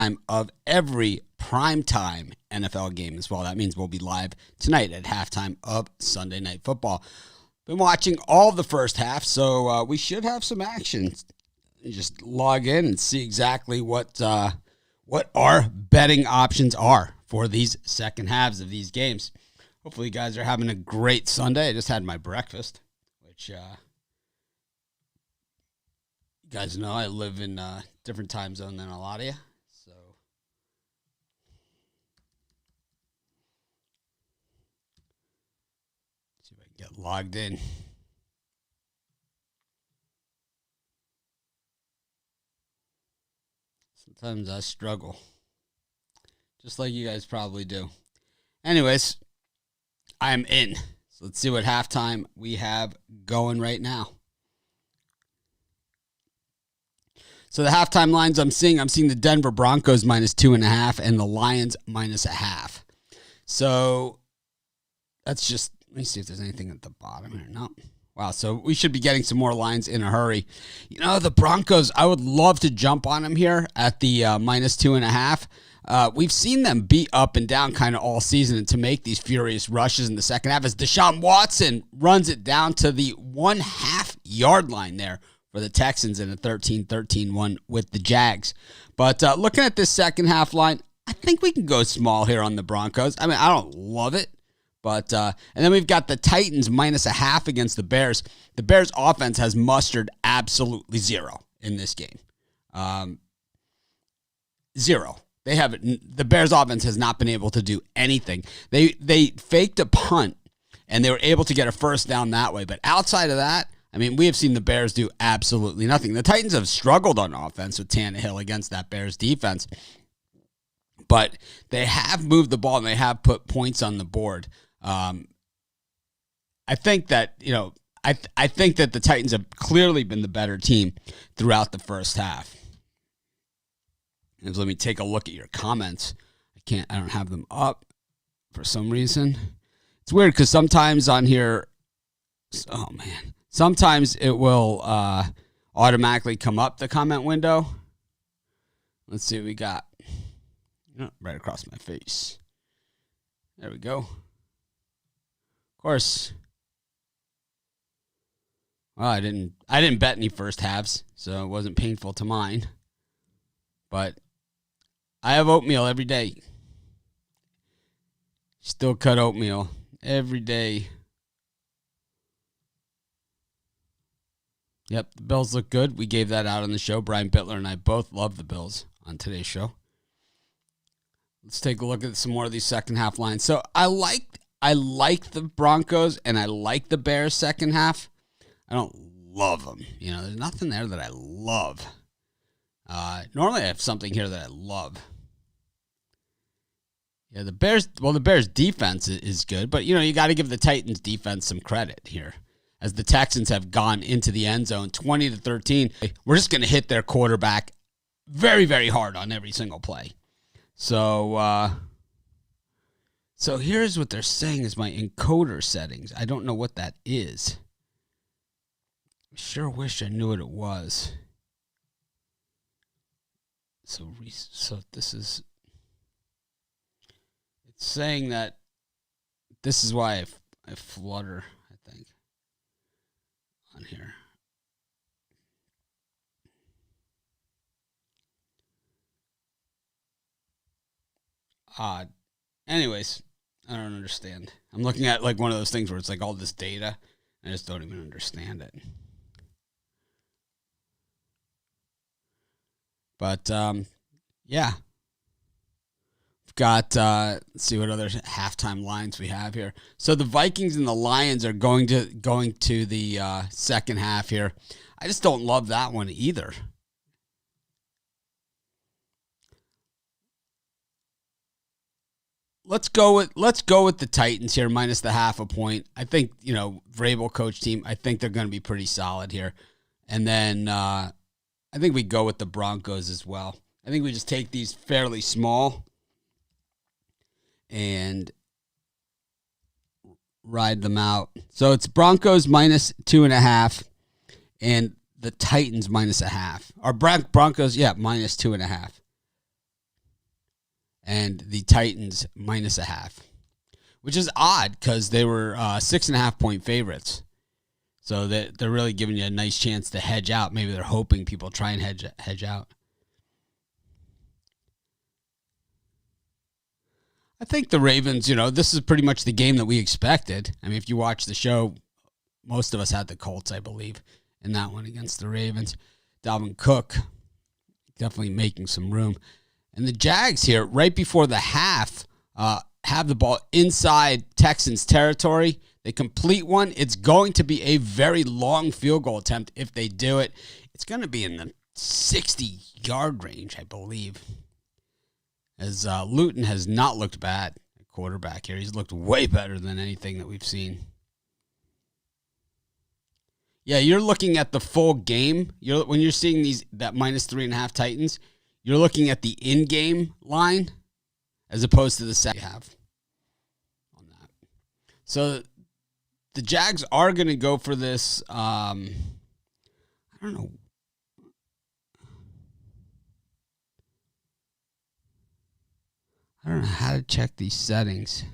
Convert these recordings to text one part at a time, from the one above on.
time of every primetime NFL game as well. That means we'll be live tonight at halftime of Sunday Night Football. Been watching all the first half, so we should have some action. You just log in and see exactly what our betting options are for these second halves of these games. Hopefully you guys are having a great Sunday. I just had my breakfast, which you guys know I live in a different time zone than a lot of you. So see if I can get logged in. Sometimes I struggle, just like you guys probably do. Anyways, I'm in. So let's see what halftime we have going right now. So the halftime lines I'm seeing the Denver Broncos -2.5 and the Lions -0.5. So that's just, let me see if there's anything at the bottom here. No. Wow, so we should be getting some more lines in a hurry. You know, the Broncos, I would love to jump on them here at the -2.5. We've seen them beat up and down kind of all season and to make these furious rushes in the second half as Deshaun Watson runs it down to the 1.5 yard line there for the Texans in a 13-13 one with the Jags. But looking at this second half line, I think we can go small here on the Broncos. I mean, I don't love it. But and then we've got the Titans -0.5 against the Bears. The Bears offense has mustered absolutely zero in this game. Zero. They haven't. The Bears offense has not been able to do anything. They faked a punt and they were able to get a first down that way. But outside of that, I mean, we have seen the Bears do absolutely nothing. The Titans have struggled on offense with Tannehill against that Bears defense. But they have moved the ball and they have put points on the board. I think that, I think that the Titans have clearly been the better team throughout the first half. And let me take a look at your comments. I don't have them up for some reason. It's weird because sometimes on here, sometimes it will automatically come up the comment window. Let's see what we got. Right across my face. There we go. Of course. Well, I didn't bet any first halves, so it wasn't painful to mine. But I have oatmeal every day. Still cut oatmeal every day. Yep, the Bills look good. We gave that out on the show. Brian Bitler and I both love the Bills on today's show. Let's take a look at some more of these second half lines. So I like the Broncos and I like the Bears second half. I don't love them. There's nothing there that I love. Normally I have something here that I love. Yeah, the Bears defense is good, but you got to give the Titans defense some credit here. As the Texans have gone into the end zone 20-13, we're just going to hit their quarterback very, very hard on every single play. So here's what they're saying is my encoder settings. I don't know what that is. I sure wish I knew what it was. So this is, it's saying that this is why I flutter, I think, on here. Odd. Anyways, I don't understand. I'm looking at like one of those things where it's like all this data. I just don't even understand it. But, yeah. We've got, let's see what other halftime lines we have here. So the Vikings and the Lions are going to the second half here. I just don't love that one either. Let's go with the Titans here, -0.5 point. I think, Vrabel coach team, I think they're going to be pretty solid here. And then I think we go with the Broncos as well. I think we just take these fairly small and ride them out. So it's Broncos -2.5 and the Titans -0.5. Our Broncos, yeah, -2.5. and the Titans -0.5, which is odd because they were 6.5-point favorites. So they're really giving you a nice chance to hedge out. Maybe they're hoping people try and hedge out. I think the Ravens, this is pretty much the game that we expected. I mean, if you watch the show, most of us had the Colts, I believe, in that one against the Ravens. Dalvin Cook definitely making some room. And the Jags here, right before the half, have the ball inside Texans territory. They complete one. It's going to be a very long field goal attempt if they do it. It's going to be in the 60-yard range, I believe. As Luton has not looked bad at quarterback here. He's looked way better than anything that we've seen. Yeah, you're looking at the full game. When you're seeing that -3.5 Titans, you're looking at the in-game line as opposed to the set you have on that. So the Jags are going to go for this. I don't know. I don't know how to check these settings.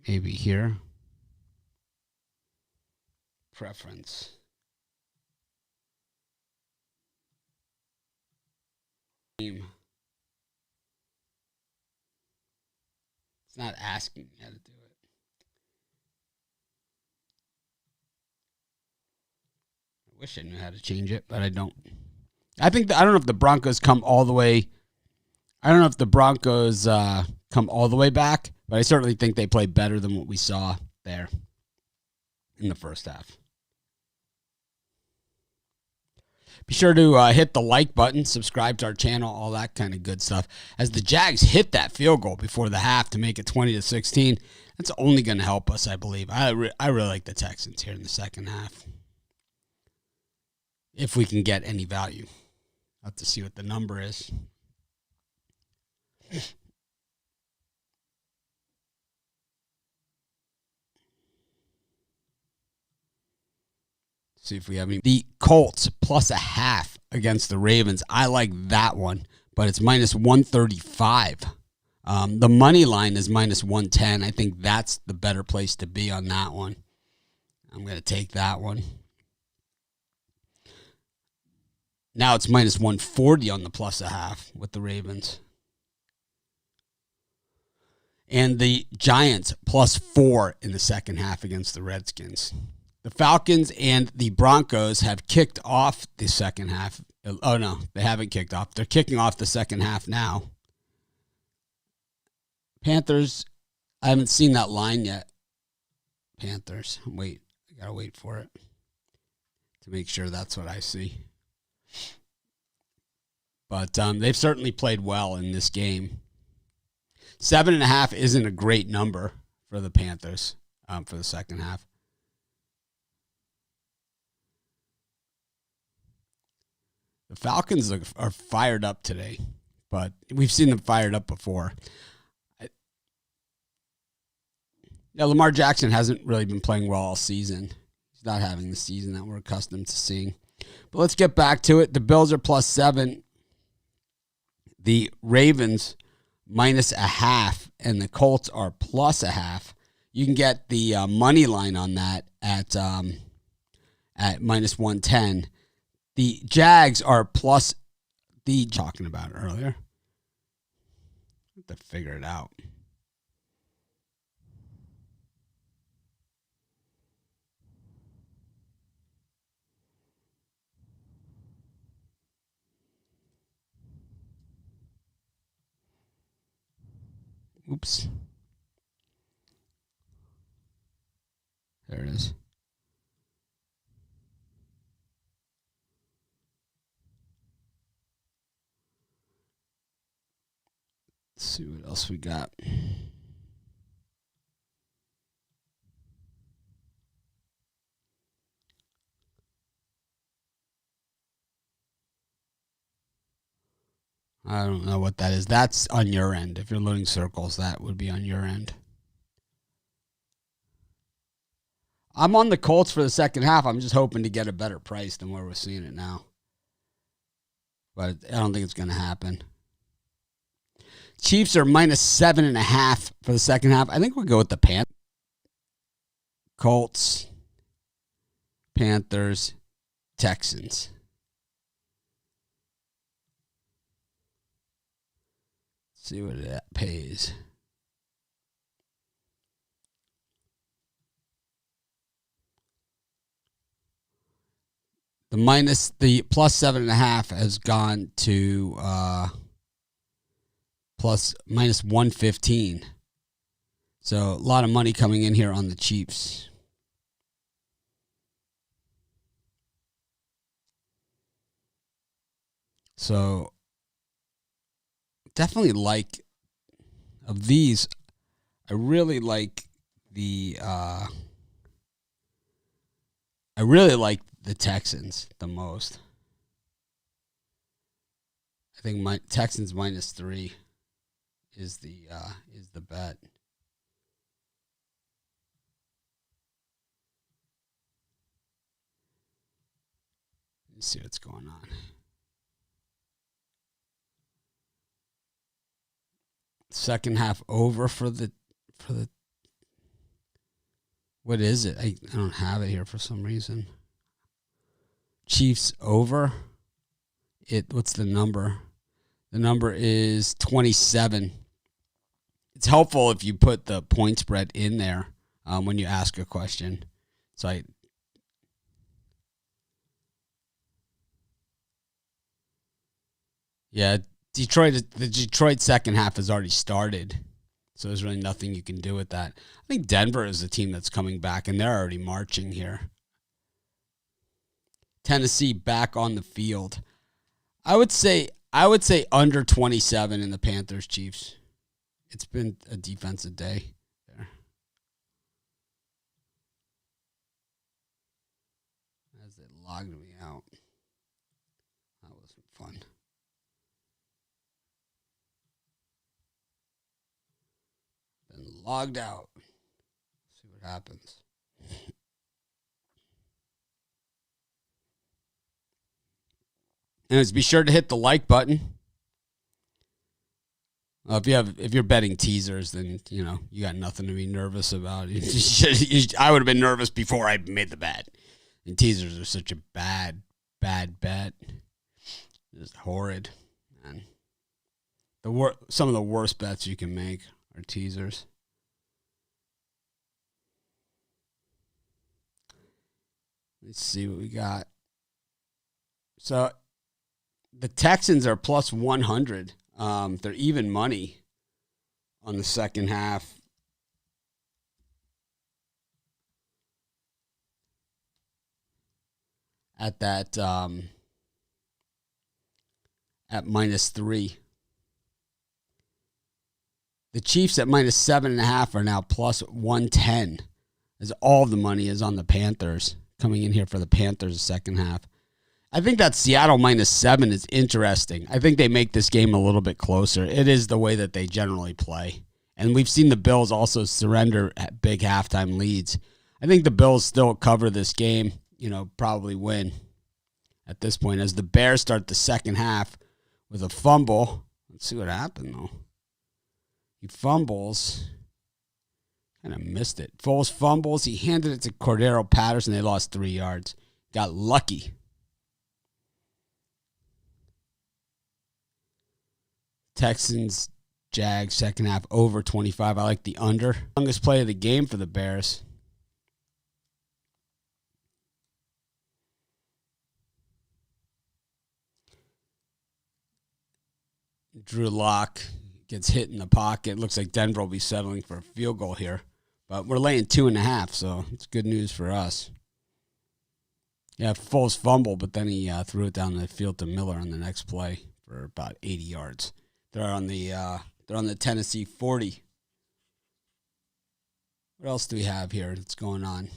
Maybe here. Preference. It's not asking me how to do it. I wish I knew how to change it, but I don't. I don't know if the Broncos come all the way. I don't know if the Broncos come all the way back, but I certainly think they play better than what we saw there in the first half. Be sure to hit the like button, subscribe to our channel, all that kind of good stuff. As the Jags hit that field goal before the half to make it 20-16, that's only going to help us, I believe. I really like the Texans here in the second half. If we can get any value. I'll have to see what the number is. See if we have any. The Colts +0.5 against the Ravens. I like that one, but it's -135. The money line is -110. I think that's the better place to be on that one. I'm going to take that one. Now it's -140 on the +0.5 with the Ravens. And the Giants +4 in the second half against the Redskins. The Falcons and the Broncos have kicked off the second half. Oh, no, they haven't kicked off. They're kicking off the second half now. Panthers, I haven't seen that line yet. Panthers, I got to wait for it to make sure that's what I see. But they've certainly played well in this game. 7.5 isn't a great number for the Panthers for the second half. The Falcons are fired up today, but we've seen them fired up before. Lamar Jackson hasn't really been playing well all season. He's not having the season that we're accustomed to seeing. But let's get back to it. The Bills are +7. The Ravens -0.5, and the Colts are +0.5. You can get the money line on that at -110. The Jags are talking about earlier. I have to figure it out. Oops. There it is. Let's see what else we got. I don't know what that is. That's on your end. If you're loading circles, that would be on your end. I'm on the Colts for the second half. I'm just hoping to get a better price than where we're seeing it now. But I don't think it's going to happen. Chiefs are minus 7.5 for the second half. I think we'll go with the Panthers. Colts, Panthers, Texans. Let's see what that pays. The plus 7.5 has gone to minus 115. So a lot of money coming in here on the Chiefs. So definitely like of these, I really like the Texans the most. I think my Texans minus 3 is the bet. Let's see what's going on. Second half over for the what is it? I don't have it here for some reason. Chiefs over. What's the number? The number is 27. It's helpful if you put the point spread in there when you ask a question. So the Detroit second half has already started. So there's really nothing you can do with that. I think Denver is a team that's coming back, and they're already marching here. Tennessee back on the field. I would say under 27 in the Panthers Chiefs. It's been a defensive day there. As it logged me out. That wasn't fun. Been logged out. See what happens. Anyways, be sure to hit the like button. If you're betting teasers, then you got nothing to be nervous about. I would have been nervous before I made the bet. And teasers are such a bad bet. Just horrid, man. Some of the worst bets you can make are teasers. Let's see what we got. So the Texans are plus 100. They're even money on the second half. At that, at minus 3. The Chiefs at minus 7.5 are now plus 110. As all the money is on the Panthers, coming in here for the Panthers second half. I think that Seattle minus 7 is interesting. I think they make this game a little bit closer. It is the way that they generally play. And we've seen the Bills also surrender at big halftime leads. I think the Bills still cover this game, probably win at this point. As the Bears start the second half with a fumble. Let's see what happened, though. He fumbles. Kind of missed it. Foles fumbles. He handed it to Cordero Patterson. They lost 3 yards. Got lucky. Texans, Jags, second half over 25. I like the under. Longest play of the game for the Bears. Drew Lock gets hit in the pocket. Looks like Denver will be settling for a field goal here. But we're laying 2.5, so it's good news for us. Yeah, Foles fumble, but then he threw it down the field to Miller on the next play for about 80 yards. They're on the Tennessee 40. What else do we have here that's going on?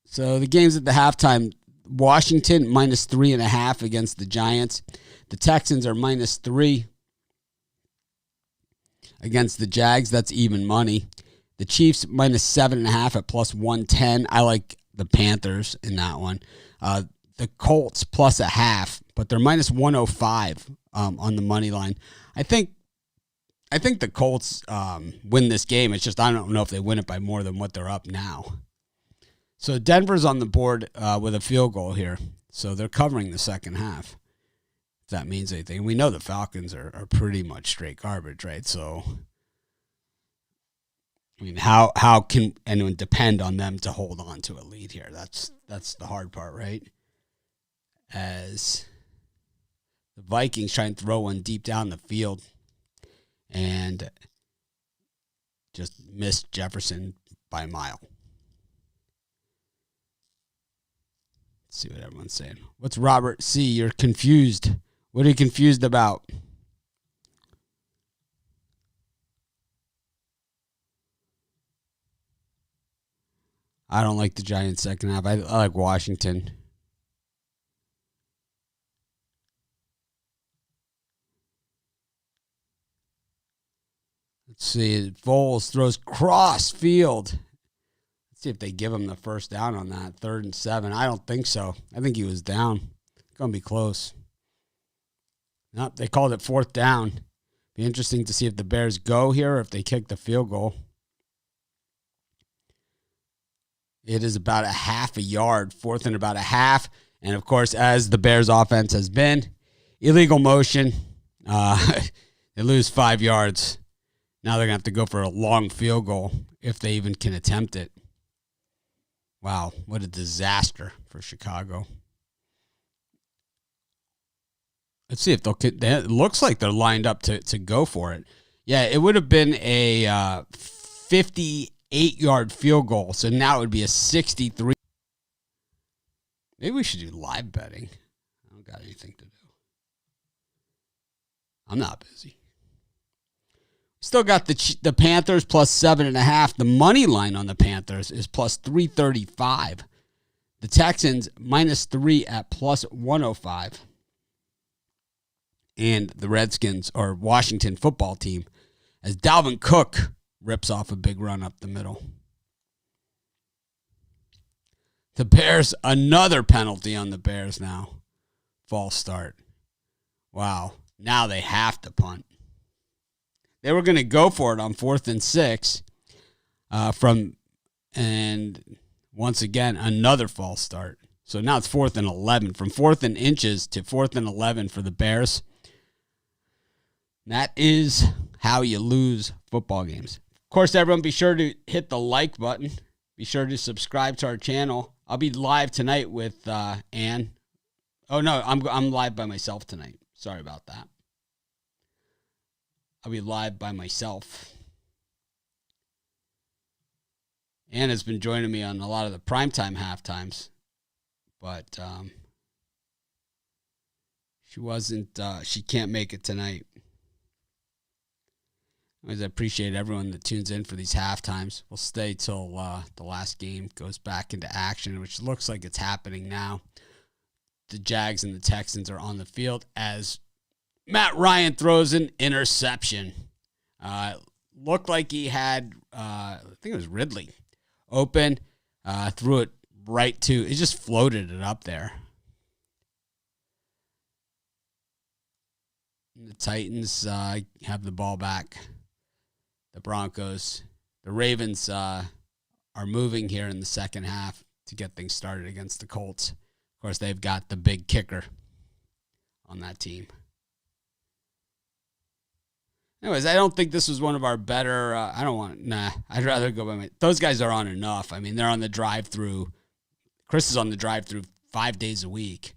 So the games at the halftime, Washington minus 3.5 against the Giants. The Texans are minus 3 against the Jags. That's even money. The Chiefs minus 7.5 at plus 110. I like the Panthers in that one. The Colts plus a half, but they're minus 105 on the money line. I think the Colts win this game. It's just I don't know if they win it by more than what they're up now. So Denver's on the board with a field goal here. So they're covering the second half. If that means anything. We know the Falcons are pretty much straight garbage, right? So, I mean, how can anyone depend on them to hold on to a lead here? That's the hard part, right? As the Vikings try and throw one deep down the field and just missed Jefferson by a mile. Let's see what everyone's saying. What's Robert C? You're confused. What are you confused about? I don't like the Giants second half. I like Washington. Let's see. Foles throws cross field. Let's see if they give him the first down on that. 3rd and 7. I don't think so. I think he was down. It's going to be close. Nope, they called it 4th down. Be interesting to see if the Bears go here or if they kick the field goal. It is about a half a yard, 4th and about a half. And, of course, as the Bears' offense has been, illegal motion. They lose 5 yards. Now they're going to have to go for a long field goal if they even can attempt it. Wow, what a disaster for Chicago. Let's see if they'll. It looks like they're lined up to go for it. Yeah, it would have been a 58-yard field goal, so now it would be a 63. Maybe we should do live betting. I don't got anything to do. I'm not busy. Still got the Panthers plus 7.5. The money line on the Panthers is plus 335. The Texans minus 3 at plus 105. And the Redskins or Washington football team as Dalvin Cook rips off a big run up the middle. The Bears, another penalty on the Bears now. False start. Wow. Now they have to punt. They were going to go for it on 4th and 6 and once again, another false start. So now it's 4th and 11. From 4th and inches to 4th and 11 for the Bears. That is how you lose football games. Of course, everyone, be sure to hit the like button. Be sure to subscribe to our channel. I'll be live tonight with Ann. Oh, no, I'm live by myself tonight. Sorry about that. I'll be live by myself. Ann has been joining me on a lot of the primetime halftimes, but she can't make it tonight. I appreciate everyone that tunes in for these halftimes. We'll stay till the last game goes back into action, which looks like it's happening now. The Jags and the Texans are on the field as Matt Ryan throws an interception. Looked like he had, I think it was Ridley, open. Threw it right to, he just floated it up there. And the Titans have the ball back. The Broncos, the Ravens are moving here in the second half to get things started against the Colts. Of course, they've got the big kicker on that team. Anyways, I don't think this was one of our better, I'd rather go by those guys are on enough. I mean, they're on the drive-through. Chris is on the drive-through 5 days a week,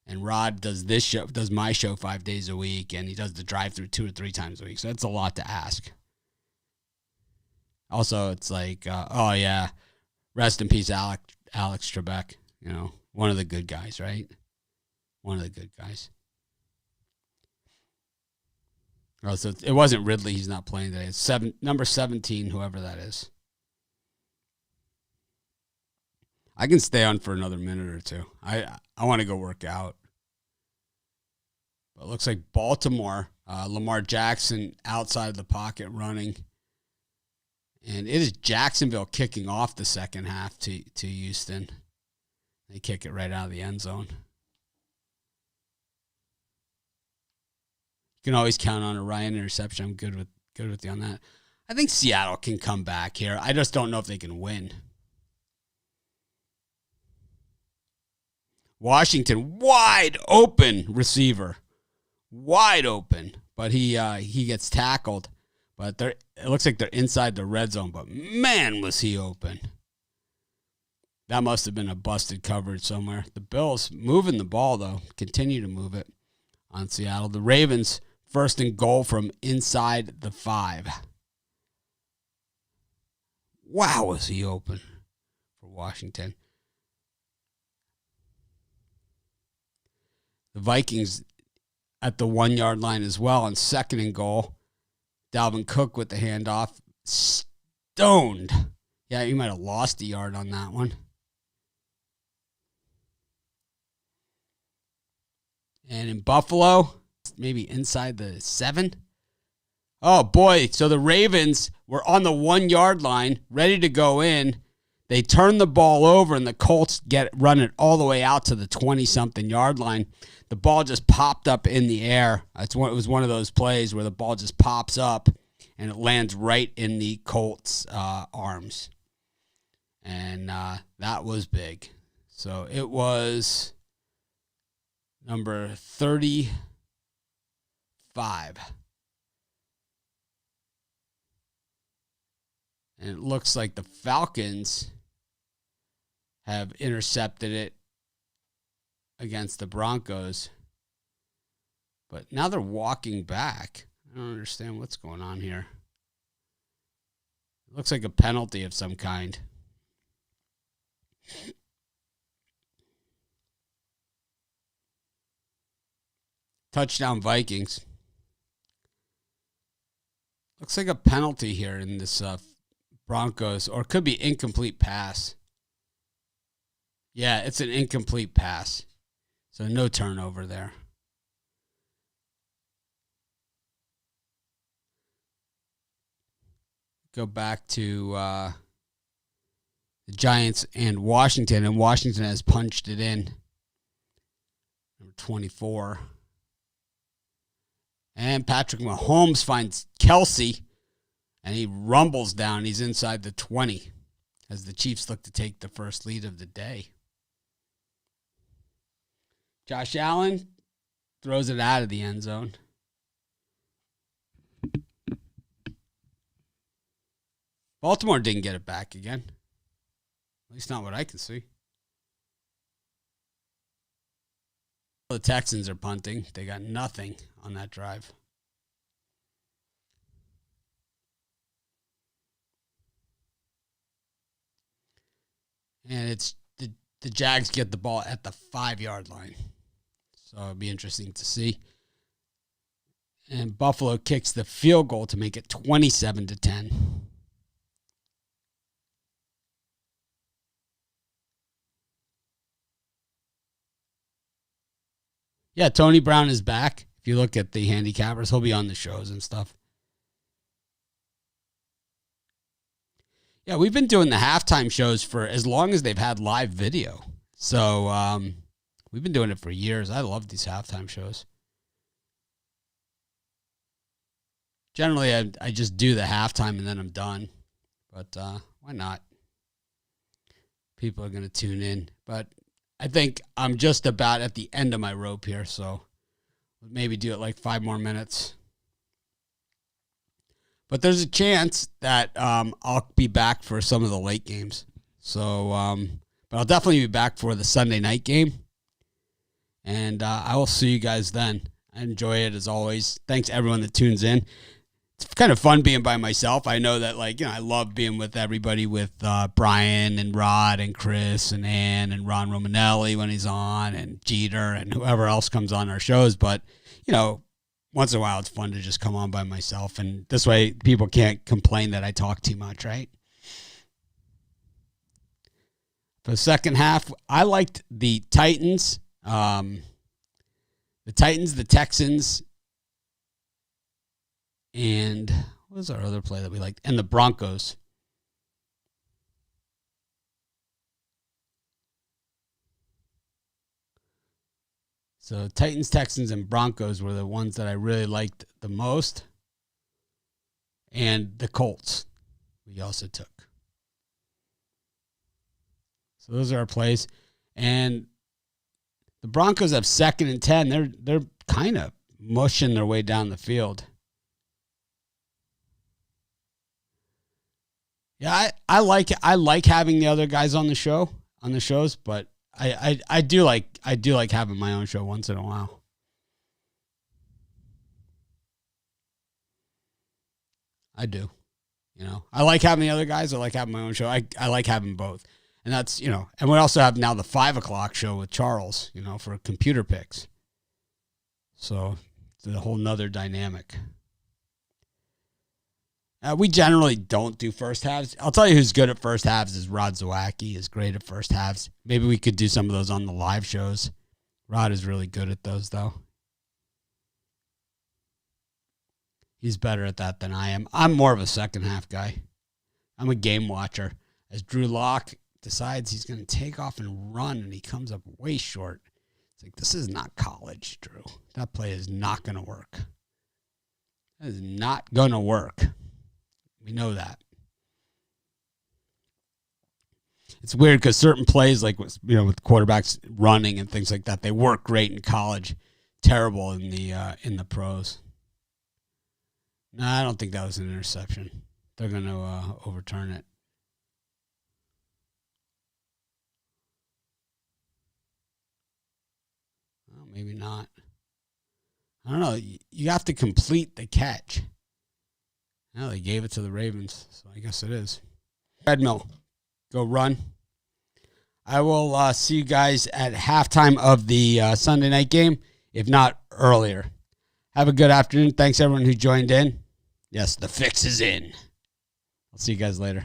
and Rod does my show 5 days a week, and he does the drive-through 2 or 3 times a week, so that's a lot to ask. Also, it's like, rest in peace, Alex Trebek, one of the good guys, right? One of the good guys. Oh, so it wasn't Ridley. He's not playing today. It's number 17, whoever that is. I can stay on for another minute or two. I want to go work out. But it looks like Baltimore, Lamar Jackson outside of the pocket running. And it is Jacksonville kicking off the second half to Houston. They kick it right out of the end zone. You can always count on a Ryan interception. I'm good with you on that. I think Seattle can come back here. I just don't know if they can win. Washington, wide open receiver. Wide open. But he gets tackled. But it looks like they're inside the red zone. But man, was he open. That must have been a busted coverage somewhere. The Bills moving the ball, though. Continue to move it on Seattle. The Ravens, first and goal from inside the 5. Wow, was he open for Washington. The Vikings at the 1-yard line as well on second and goal. Dalvin Cook with the handoff. Stoned. Yeah, he might have lost a yard on that one. And in Buffalo, maybe inside the 7. Oh, boy. So the Ravens were on the 1-yard line, ready to go in. They turn the ball over, and the Colts run it all the way out to the 20-something yard line. The ball just popped up in the air. It was one of those plays where the ball just pops up, and it lands right in the Colts' arms. And that was big. So it was number 35. And it looks like the Falcons have intercepted it against the Broncos. But now they're walking back. I don't understand what's going on here. It looks like a penalty of some kind. Touchdown Vikings. Looks like a penalty here in this Broncos, or it could be incomplete pass. Yeah, it's an incomplete pass. So no turnover there. Go back to the Giants and Washington has punched it in. Number 24. And Patrick Mahomes finds Kelsey, and he rumbles down. He's inside the 20 as the Chiefs look to take the first lead of the day. Josh Allen throws it out of the end zone. Baltimore didn't get it back again. At least not what I can see. The Texans are punting. They got nothing on that drive. And it's the Jags get the ball at the 5-yard line. So it'll be interesting to see. And Buffalo kicks the field goal to make it 27-10. Yeah, Tony Brown is back. If you look at the handicappers, he'll be on the shows and stuff. Yeah, we've been doing the halftime shows for as long as they've had live video. So we've been doing it for years. I love these halftime shows. Generally, I just do the halftime and then I'm done. But why not? People are going to tune in. But I think I'm just about at the end of my rope here, so maybe do it like 5 more minutes. But there's a chance that I'll be back for some of the late games. So, but I'll definitely be back for the Sunday night game. And I will see you guys then. I enjoy it as always. Thanks everyone that tunes in. It's kind of fun being by myself. I know that, I love being with everybody, with Brian and Rod and Chris and Ann and Ron Romanelli when he's on, and Jeter and whoever else comes on our shows. But, once in a while it's fun to just come on by myself. And this way people can't complain that I talk too much, right? For the second half, I liked the Titans. The Texans, and what was our other play that we liked? And the Broncos. So Titans, Texans, and Broncos were the ones that I really liked the most. And the Colts we also took. So those are our plays. And the Broncos have 2nd and 10. They're kind of mushing their way down the field. Yeah, I like having the other guys on the shows, but I do like having my own show once in a while. I do. I like having the other guys. I like having my own show. I like having both. And that's, and we also have now the 5 o'clock show with Charles, for computer picks. So it's a whole nother dynamic. We generally don't do first halves. I'll tell you who's good at first halves is Rod Zawacki is great at first halves. Maybe we could do some of those on the live shows. Rod is really good at those, though. He's better at that than I am. I'm more of a second half guy. I'm a game watcher. As Drew Lock decides he's going to take off and run, and he comes up way short. It's like, this is not college, Drew. That play is not going to work. That is not going to work. We know that. It's weird because certain plays, like with quarterbacks running and things like that, they work great in college, terrible in the pros. No, I don't think that was an interception. They're going to overturn it. Well, maybe not. I don't know. You have to complete the catch. Well, they gave it to the Ravens, so I guess it is. Treadmill, go run. I will see you guys at halftime of the Sunday night game, if not earlier. Have a good afternoon. Thanks, everyone who joined in. Yes, the fix is in. I'll see you guys later.